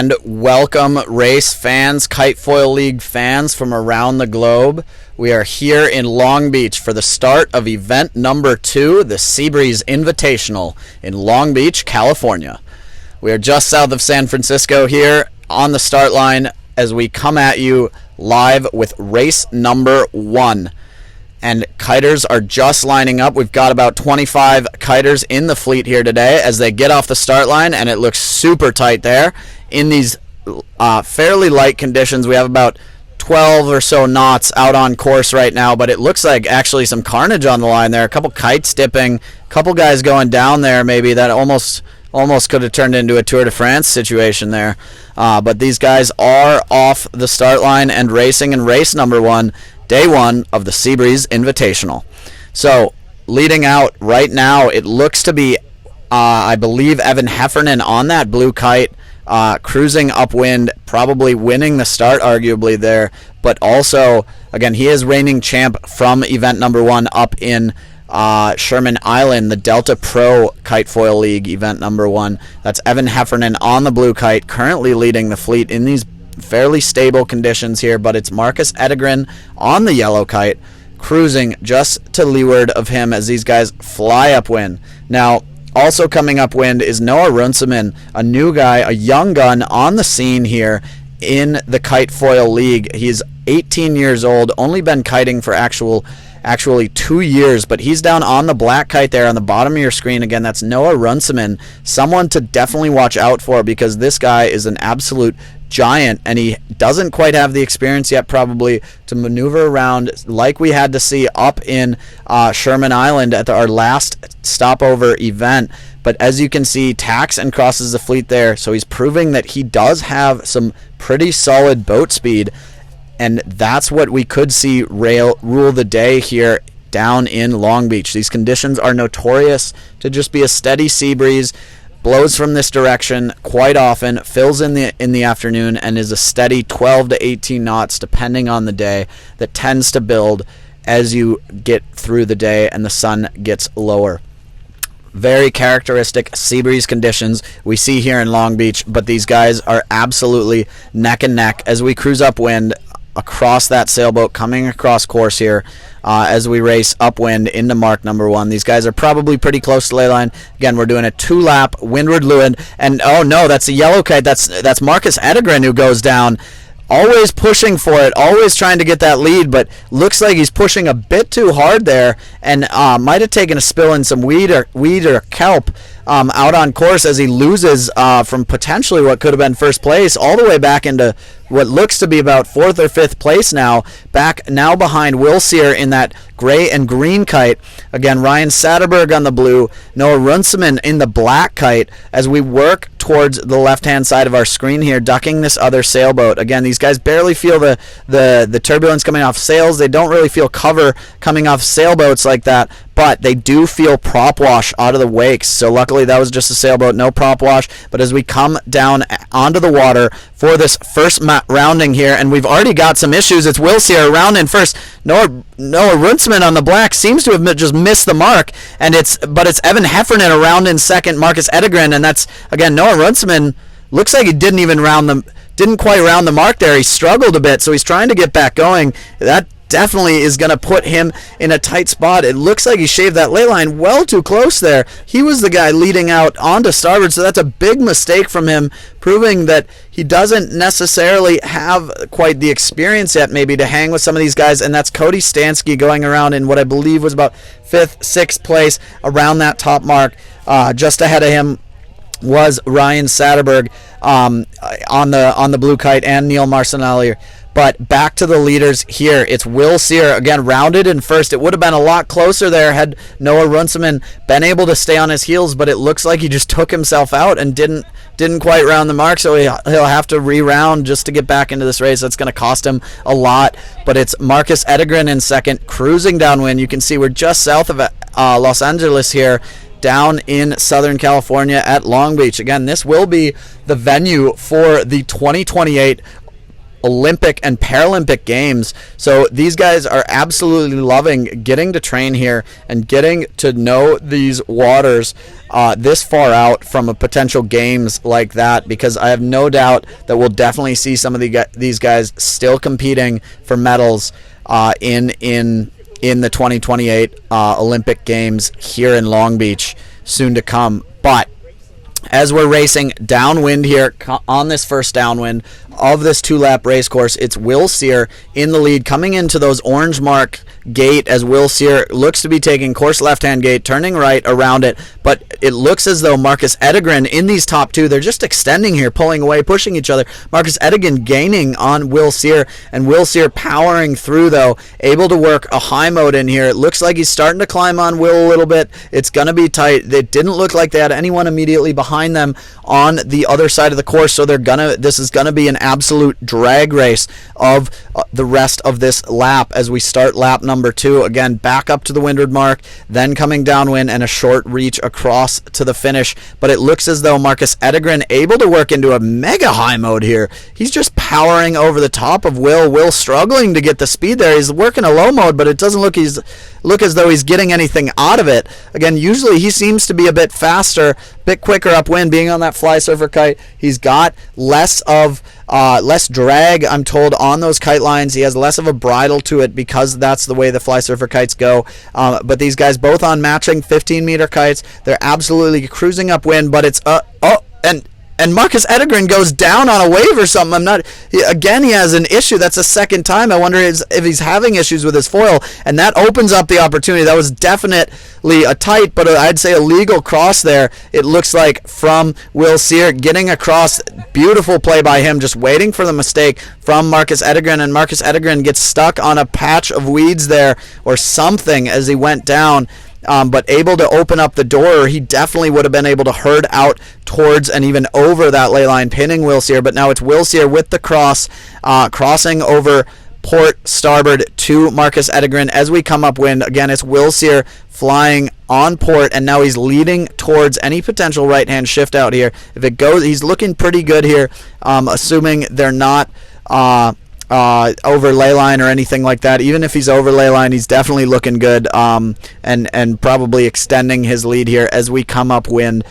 and welcome race fans, Kitefoil League fans from around the globe. We are here in Long Beach for the start of event number 2, the SeaBreeze Invitational in Long Beach, California. We are just south of San Francisco here on the start line as we come at you live with race number 1. And kiters are just lining up. We've got about 25 kiters in the fleet here today as they get off the start line, and it looks super tight there. In these fairly light conditions, we have about 12 or so knots out on course right now, but it looks like actually some carnage on the line there. A couple kites dipping, a couple guys going down there maybe that almost could have turned into a Tour de France situation there. But these guys are off the start line and racing in race number 1. Day 1 of the SeaBreeze Invitational. So, leading out right now, it looks to be, I believe, Evan Heffernan on that blue kite, cruising upwind, probably winning the start, arguably, there. But also, again, he is reigning champ from event number 1 up in Sherman Island, the Delta Pro Kitefoil League event number 1. That's Evan Heffernan on the blue kite, currently leading the fleet in these fairly stable conditions here, but it's Marcus Edegren on the yellow kite, cruising just to leeward of him as these guys fly upwind. Now, also coming upwind is Noah Runciman, a new guy, a young gun on the scene here in the Kitefoil League. He's 18 years old, only been kiting for actually 2 years, but he's down on the black kite there on the bottom of your screen. Again, that's Noah Runciman, someone to definitely watch out for because this guy is an absolute giant, and he doesn't quite have the experience yet probably to maneuver around like we had to see up in Sherman Island at our last stopover event. But as you can see, tacks and crosses the fleet there, so he's proving that he does have some pretty solid boat speed, and that's what we could see rule the day here down in Long Beach. These conditions are notorious to just be a steady sea breeze. Blows from this direction quite often, fills in the afternoon, and is a steady 12 to 18 knots depending on the day that tends to build as you get through the day and the sun gets lower. Very characteristic sea breeze conditions we see here in Long Beach, but these guys are absolutely neck and neck as we cruise upwind across that sailboat, coming across course here as we race upwind into mark number 1. These guys are probably pretty close to ley line. Again, we're doing a 2-lap windward leeward, and oh no, that's a yellow kite. That's Marcus Edegren who goes down. Always pushing for it, always trying to get that lead, but looks like he's pushing a bit too hard there, and might have taken a spill in some weed or kelp out on course as he loses from potentially what could have been first place all the way back into what looks to be about 4th or 5th place now, back now behind Will Sear in that gray and green kite. Again, Ryan Satterberg on the blue, Noah Runciman in the black kite as we work towards the left-hand side of our screen here, ducking this other sailboat. Again, these guys barely feel the turbulence coming off sails. They don't really feel cover coming off sailboats like that, but they do feel prop wash out of the wakes. So luckily that was just a sailboat, no prop wash. But as we come down onto the water for this first rounding here, and we've already got some issues. It's Will Sear rounding first. Noah Runciman on the black seems to have just missed the mark, but it's Evan Heffernan around in second, Marcus Edegren, and that's again Noah Runciman looks like he didn't quite round the mark there. He struggled a bit, so he's trying to get back going. That definitely is going to put him in a tight spot. It looks like he shaved that ley line well too close there. He was the guy leading out onto starboard, so that's a big mistake from him, proving that he doesn't necessarily have quite the experience yet maybe to hang with some of these guys, and that's Cody Stansky going around in what I believe was about 5th, 6th place around that top mark. Just ahead of him was Ryan Satterberg on the blue kite, and Neil Marcinelli. But back to the leaders here. It's Will Sear, again, rounded in first. It would have been a lot closer there had Noah Runciman been able to stay on his heels, but it looks like he just took himself out and didn't quite round the mark, so he'll have to re-round just to get back into this race. That's going to cost him a lot. But it's Marcus Edegren in second, cruising downwind. You can see we're just south of Los Angeles here, down in Southern California at Long Beach. Again, this will be the venue for the 2028 Olympic and Paralympic Games. So these guys are absolutely loving getting to train here and getting to know these waters this far out from a potential games like that, because I have no doubt that we'll definitely see some of these guys still competing for medals in the 2028 Olympic Games here in Long Beach soon to come. But as we're racing downwind here on this first downwind of this 2-lap race course, it's Will Sear in the lead, coming into those orange mark gate as Will Sear looks to be taking course left-hand gate, turning right around it, but it looks as though Marcus Edegren in these top two, they're just extending here, pulling away, pushing each other. Marcus Edegren gaining on Will Sear, and Will Sear powering through, though, able to work a high mode in here. It looks like he's starting to climb on Will a little bit. It's going to be tight. It didn't look like they had anyone immediately behind them on the other side of the course, so this is going to be an absolute drag race of the rest of this lap as we start lap number 2. Again, back up to the windward mark, then coming downwind and a short reach across to the finish. But it looks as though Marcus Edegren able to work into a mega high mode here. He's just powering over the top of Will. Will struggling to get the speed there. He's working a low mode, but it doesn't look as though he's getting anything out of it. Again, usually he seems to be a bit faster, a bit quicker upwind, being on that fly surfer kite. He's got less drag, I'm told, on those kite lines. He has less of a bridle to it because that's the way the fly surfer kites go. But these guys both on matching 15-meter kites. They're absolutely cruising upwind, but it's and Marcus Edegren goes down on a wave or something. He has an issue. That's the second time. I wonder if he's having issues with his foil, and that opens up the opportunity. That was definitely a tight, but I'd say a legal cross there. It looks like from Will Sear getting across. Beautiful play by him, just waiting for the mistake from Marcus Edegren, and Marcus Edegren gets stuck on a patch of weeds there or something as he went down. But able to open up the door. He definitely would have been able to herd out towards and even over that ley line, pinning Will Sear. But now it's Will Sear with the cross, crossing over port starboard to Marcus Edegren as we come upwind. Again, it's Will Sear flying on port, and now he's leading towards any potential right-hand shift out here. If it goes, he's looking pretty good here, assuming they're not over ley line or anything like that. Even if he's over ley line, he's definitely looking good, and probably extending his lead here as we come upwind.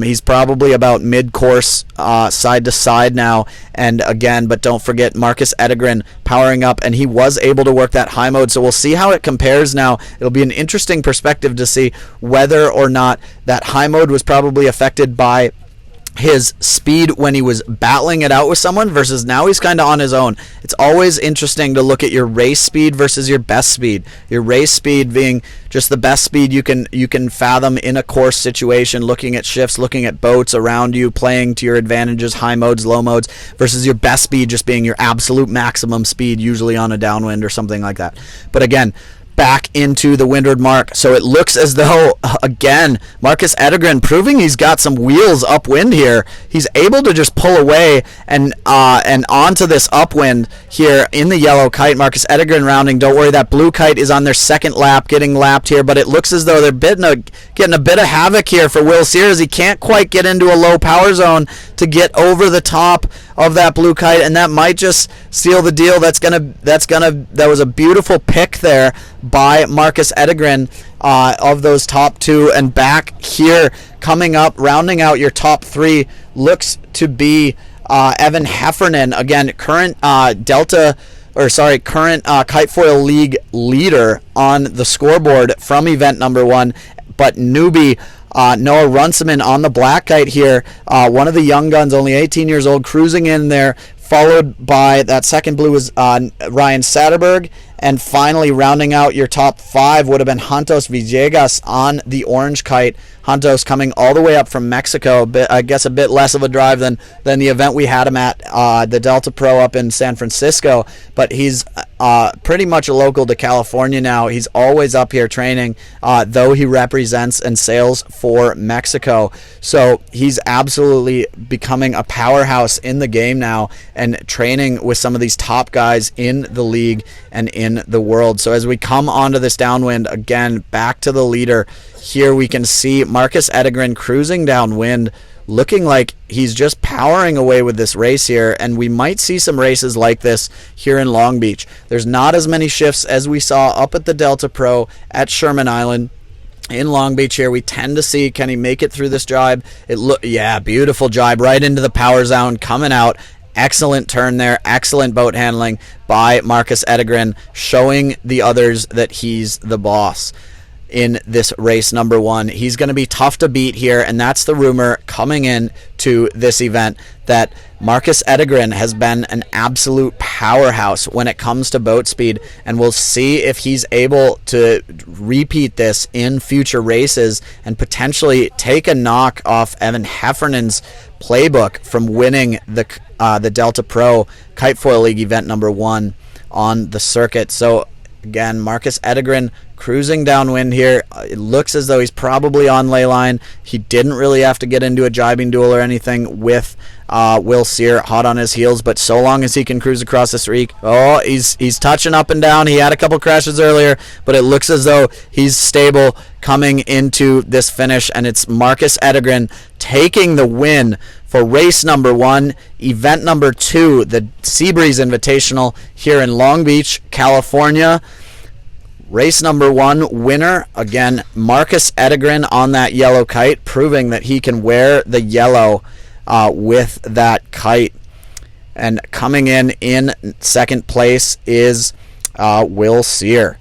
He's probably about mid-course, side to side now, and again, but don't forget Marcus Edegren powering up, and he was able to work that high mode, so we'll see how it compares now. It'll be an interesting perspective to see whether or not that high mode was probably affected by his speed when he was battling it out with someone versus now he's kind of on his own. It's always interesting to look at your race speed versus your best speed. Your race speed being just the best speed you can fathom in a course situation, looking at shifts, looking at boats around you, playing to your advantages, high modes, low modes, versus your best speed just being your absolute maximum speed, usually on a downwind or something like that. But again, back into the windward mark. So it looks as though, again, Marcus Edegren proving he's got some wheels upwind here. He's able to just pull away and onto this upwind here in the yellow kite. Marcus Edegren rounding. Don't worry, that blue kite is on their second lap, getting lapped here, but it looks as though they're getting a bit of havoc here for Will Sear as he can't quite get into a low power zone to get over the top of that blue kite, and that might just seal the deal. That was a beautiful pick there by Marcus Edegren of those top two. And back here, coming up, rounding out your top three, looks to be Evan Heffernan, again, current current Kitefoil League leader on the scoreboard from event number 1, but newbie Noah Runciman on the black kite here, one of the young guns, only 18 years old, cruising in there, followed by that second blue is Ryan Satterberg, and finally rounding out your top 5 would have been Hantos Villegas on the orange kite. Hantos coming all the way up from Mexico, I guess a bit less of a drive than the event we had him at, the Delta Pro up in San Francisco, but he's pretty much a local to California now. He's always up here training, though he represents and sails for Mexico. So he's absolutely becoming a powerhouse in the game now and training with some of these top guys in the league and in the world. So as we come onto this downwind, again, back to the leader, here we can see Marcus Edegren cruising downwind looking like he's just powering away with this race here, and we might see some races like this here in Long Beach. There's not as many shifts as we saw up at the Delta Pro at Sherman Island. In Long Beach here, we tend to see, can he make it through this jibe? Yeah, beautiful jibe right into the power zone, coming out. Excellent turn there, excellent boat handling by Marcus Edegren, showing the others that he's the boss in this race number 1. He's going to be tough to beat here, and that's the rumor coming in to this event, that Marcus Edegren has been an absolute powerhouse when it comes to boat speed, and we'll see if he's able to repeat this in future races and potentially take a knock off Evan Heffernan's playbook from winning the Delta Pro Kitefoil League event number 1 on the circuit. So again, Marcus Edegren cruising downwind here. It looks as though he's probably on ley line. He didn't really have to get into a jibing duel or anything with Will Sear hot on his heels, but so long as he can cruise across this reek, he's touching up and down. He had a couple crashes earlier, but it looks as though he's stable coming into this finish, and it's Marcus Edegren taking the win for race number 1, event number 2, the SeaBreeze Invitational here in Long Beach, California. Race number 1 winner, again, Marcus Edegren on that yellow kite, proving that he can wear the yellow with that kite. And coming in second place is Will Sear.